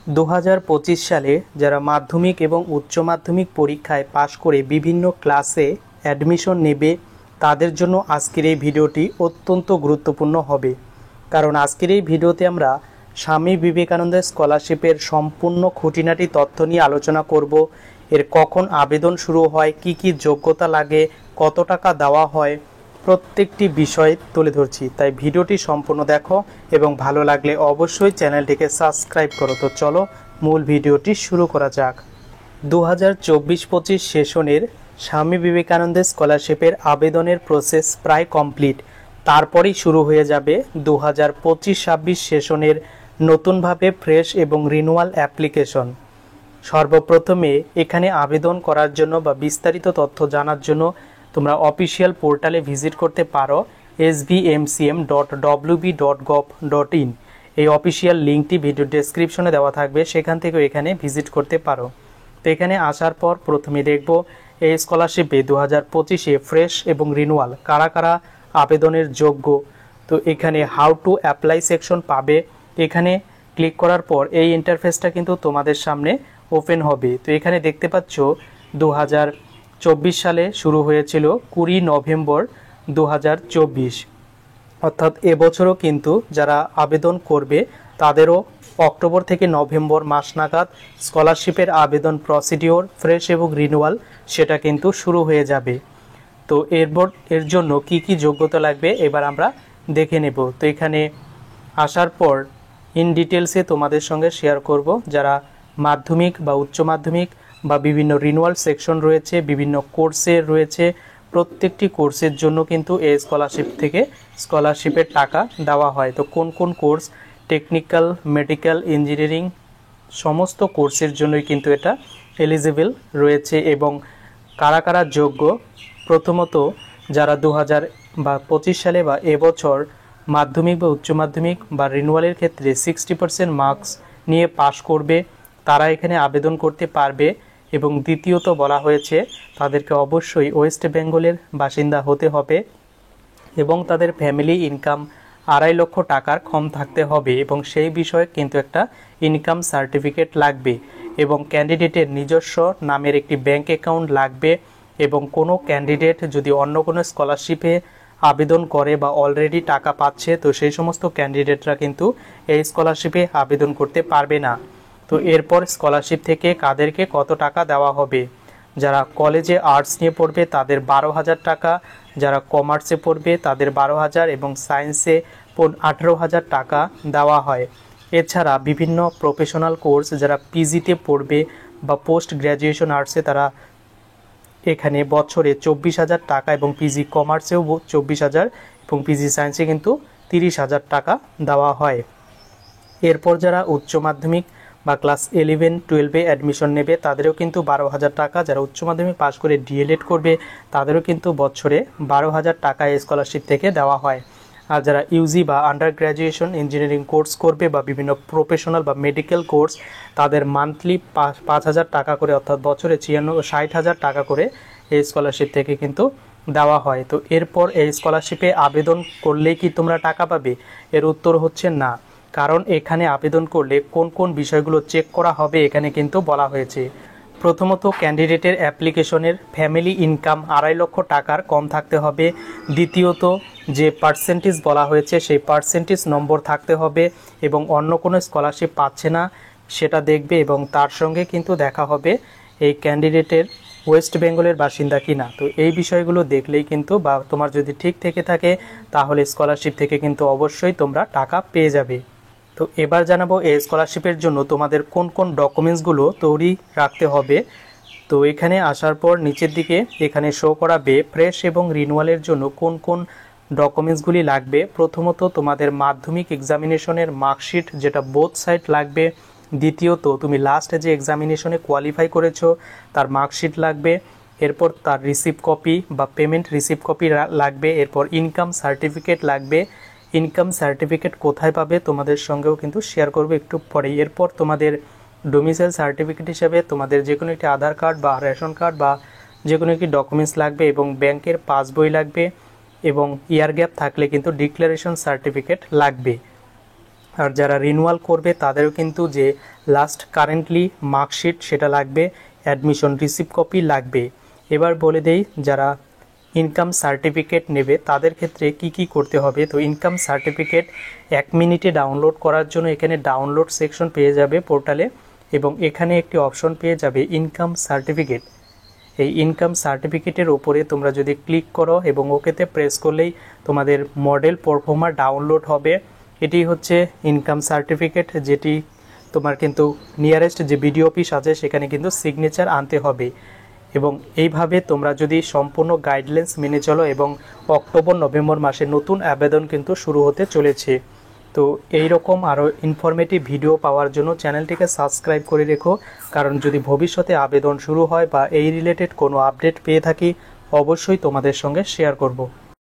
2025 সালে যারা মাধ্যমিক এবং উচ্চ মাধ্যমিক পরীক্ষায় পাশ করে বিভিন্ন ক্লাসে অ্যাডমিশন নেবে তাদের জন্য আজকের এই ভিডিওটি অত্যন্ত গুরুত্বপূর্ণ হবে। কারণ আজকের এই ভিডিওতে আমরা স্বামী বিবেকানন্দ স্কলারশিপের সম্পূর্ণ খুঁটিনাটি তথ্য নিয়ে আলোচনা করব। এর কখন আবেদন শুরু হয়, কি কি যোগ্যতা লাগে, কত টাকা দেওয়া হয়, প্রত্যেকটি বিষয় তুলে ধরছি। তাই ভিডিওটি সম্পূর্ণ দেখো এবং ভালো লাগলে অবশ্যই চ্যানেলটিকে সাবস্ক্রাইব করো। তো চলো মূল ভিডিওটি শুরু করা যাক। 2024-25 সেশনের স্বামী বিবেকানন্দ স্কলারশিপের আবেদনের প্রসেস প্রায় কমপ্লিট। তারপরেই শুরু হয়ে যাবে 2025-26 সেশনের নতুনভাবে ফ্রেশ এবং রিনুয়াল অ্যাপ্লিকেশন। সর্বপ্রথমে এখানে আবেদন করার জন্য বা বিস্তারিত তথ্য জানার জন্য তোমরা অফিসিয়াল পোর্টালে ভিজিট করতে পারো svmcm.wb.gov.in। এই অফিসিয়াল লিঙ্কটি ভিডিও ডেসক্রিপশনে দেওয়া থাকবে, সেখান থেকে এখানে ভিজিট করতে পারো। তো এখানে আসার পর প্রথমে দেখব এই স্কলারশিপে 2025-এ ফ্রেশ এবং রিনুয়াল কারা কারা আবেদনের যোগ্য। তো এখানে হাউ টু অ্যাপ্লাই সেকশন পাবে। এখানে ক্লিক করার পর এই ইন্টারফেসটা কিন্তু তোমাদের সামনে ওপেন হবে। তো এখানে দেখতে পাচ্ছ 2024 সালে শুরু হয়েছিল 20 নভেম্বর 2024, অর্থাৎ এবছরও কিন্তু যারা আবেদন করবে তাদেরও অক্টোবর থেকে নভেম্বর মাস নাগাদ স্কলারশিপের আবেদন প্রসিডিওর ফ্রেশ এবং রিনুয়াল সেটা কিন্তু শুরু হয়ে যাবে। তো এর জন্য কি কি যোগ্যতা লাগবে এবার আমরা দেখে নেব। তো এখানে আসার পর ইন ডিটেলসে তোমাদের সঙ্গে শেয়ার করব। যারা মাধ্যমিক বা উচ্চ মাধ্যমিক বা বিভিন্ন রিনুয়াল সেকশন রয়েছে, বিভিন্ন কোর্সের রয়েছে, প্রত্যেকটি কোর্সের জন্য কিন্তু এই স্কলারশিপ থেকে স্কলারশিপের টাকা দেওয়া হয়। তো কোন কোন কোর্স, টেকনিক্যাল, মেডিকেল, ইঞ্জিনিয়ারিং সমস্ত কোর্সের জন্যই কিন্তু এটা এলিজিবল রয়েছে। এবং কারা কারা যোগ্য, প্রথমত যারা 2025 সালে বা এবছর মাধ্যমিক বা উচ্চ মাধ্যমিক বা রিনুয়ালের ক্ষেত্রে 60% মার্কস নিয়ে পাশ করবে তারা এখানে আবেদন করতে পারবে। এবং দ্বিতীয়ত বলা হয়েছে তাদেরকে অবশ্যই ওয়েস্ট বেঙ্গলের বাসিন্দা হতে হবে এবং তাদের ফ্যামিলি ইনকাম 2.5 লক্ষ টাকার কম থাকতে হবে এবং সেই বিষয়ে কিন্তু একটা ইনকাম সার্টিফিকেট লাগবে এবং ক্যান্ডিডেটের নিজস্ব নামের একটি ব্যাংক অ্যাকাউন্ট লাগবে। এবং কোনো ক্যান্ডিডেট যদি অন্য কোনো স্কলারশিপে আবেদন করে বা অলরেডি টাকা পাচ্ছে তো সেই সমস্ত ক্যান্ডিডেটরা কিন্তু এই স্কলারশিপে আবেদন করতে পারবে না। তো এরপর স্কলারশিপ থেকে কাদেরকে কত টাকা দেওয়া হবে, যারা কলেজে আর্টস নিয়ে পড়বে তাদের 12,000 টাকা, যারা কমার্সে পড়বে তাদের 12,000 এবং সায়েন্সে 18,000 টাকা দেওয়া হয়। এছাড়া বিভিন্ন প্রফেশনাল কোর্স যারা পিজিতে পড়বে বা পোস্ট গ্র্যাজুয়েশন আর্টসে তারা এখানে বছরে 24,000 টাকা এবং পিজি কমার্সেও 24,000 এবং পিজি সায়েন্সে কিন্তু 30,000 টাকা দেওয়া হয়। এরপর যারা উচ্চ মাধ্যমিক বা ক্লাস 11-12-এ অ্যাডমিশন নেবে তাদেরও কিন্তু 12,000 টাকা, যারা উচ্চ মাধ্যমিক পাশ করে ডিএলএড করবে তাদেরও কিন্তু বছরে 12,000 টাকা এই স্কলারশিপ থেকে দেওয়া হয়। আর যারা ইউজি বা আন্ডার গ্র্যাজুয়েশন ইঞ্জিনিয়ারিং কোর্স করবে বা বিভিন্ন প্রফেশনাল বা মেডিকেল কোর্স তাদের মান্থলি 5,000 টাকা করে, অর্থাৎ বছরে 60,000 টাকা করে এই স্কলারশিপ থেকে কিন্তু দেওয়া হয়। তো এরপর এই স্কলারশিপে আবেদন করলেই কি তোমরা টাকা পাবে? এর উত্তর হচ্ছে না, কারণ এখানে আবেদন করলে কোন কোন বিষয়গুলো চেক করা হবে এখানে কিন্তু বলা হয়েছে। প্রথমত ক্যান্ডিডেটের অ্যাপ্লিকেশনের ফ্যামিলি ইনকাম 2.5 লক্ষ টাকার কম থাকতে হবে। দ্বিতীয়ত যে পার্সেন্টেজ বলা হয়েছে সেই পার্সেন্টেজ নম্বর থাকতে হবে এবং অন্য কোনো স্কলারশিপ পাচ্ছে না সেটা দেখবে এবং তার সঙ্গে কিন্তু দেখা হবে এই ক্যান্ডিডেটের ওয়েস্ট বেঙ্গলের বাসিন্দা কিনা। তো এই বিষয়গুলো দেখলেই কিন্তু বা তোমার যদি ঠিক থেকে থাকে তাহলে স্কলারশিপ থেকে কিন্তু অবশ্যই তোমরা টাকা পেয়ে যাবে। তো এবার জানাবো এই স্কলারশিপের জন্য তোমাদের কোন কোন ডকুমেন্টসগুলো তৈরি রাখতে হবে। তো এখানে আসার পর নিচের দিকে এখানে শো করাবে ফ্রেশ এবং রিনুয়ালের জন্য কোন কোন ডকুমেন্টসগুলি লাগবে। প্রথমত তোমাদের মাধ্যমিক এক্সামিনেশনের মার্কশিট যেটা বোথ সাইড লাগবে। দ্বিতীয়ত তুমি লাস্টে যে এক্সামিনেশনে কোয়ালিফাই করেছো তার মার্কশিট লাগবে। এরপর তার রিসিপ্ট কপি বা পেমেন্ট রিসিপ্ট কপি লাগবে। এরপর ইনকাম সার্টিফিকেট লাগবে। ইনকাম সার্টিফিকেট কোথায় পাবে তোমাদের সঙ্গেও কিন্তু শেয়ার করবো একটু পরে। এরপর তোমাদের ডোমিসাইল সার্টিফিকেট হিসেবে তোমাদের যে কোনো একটি আধার কার্ড বা রেশন কার্ড বা যে কোনো একটি ডকুমেন্টস লাগবে এবং ব্যাংকের পাসবই লাগবে এবং ইয়ার গ্যাপ থাকলে কিন্তু ডিক্লারেশন সার্টিফিকেট লাগবে। আর যারা রিনিউয়াল করবে তাদেরও কিন্তু যে লাস্ট কারেন্টলি মার্কশিট সেটা লাগবে, অ্যাডমিশন রিসিপ্ট কপি লাগবে। এবার বলে দেই যারা ইনকাম সার্টিফিকেট নেবে তাদের ক্ষেত্রে কি কি করতে হবে। তো ইনকাম সার্টিফিকেট 1 মিনিটে ডাউনলোড করার জন্য এখানে ডাউনলোড সেকশন পেয়ে যাবে পোর্টালে, এবং এখানে একটি অপশন পেয়ে যাবে ইনকাম সার্টিফিকেট। এই ইনকাম সার্টিফিকেটের ওপরে তোমরা যদি ক্লিক করো এবং ওকেতে প্রেস করলেই তোমাদের মডেল প্রোফর্মা ডাউনলোড হবে। এটি হচ্ছে ইনকাম সার্টিফিকেট, যেটি তোমার কিন্তু নিয়ারেস্ট যে বিডিও অফিস আছে সেখানে কিন্তু সিগনেচার আনতে হবে। এবং এইভাবে তোমরা যদি সম্পূর্ণ গাইডলাইন্স মেনে চলো, এবং অক্টোবর নভেম্বর মাসে নতুন আবেদন কিন্তু শুরু হতে চলেছে। তো এই রকম আরও ইনফরমেটিভ ভিডিও পাওয়ার জন্য চ্যানেলটিকে সাবস্ক্রাইব করে রেখো, কারণ যদি ভবিষ্যতে আবেদন শুরু হয় বা এই রিলেটেড কোনো আপডেট পেয়ে থাকি অবশ্যই তোমাদের সঙ্গে শেয়ার করব।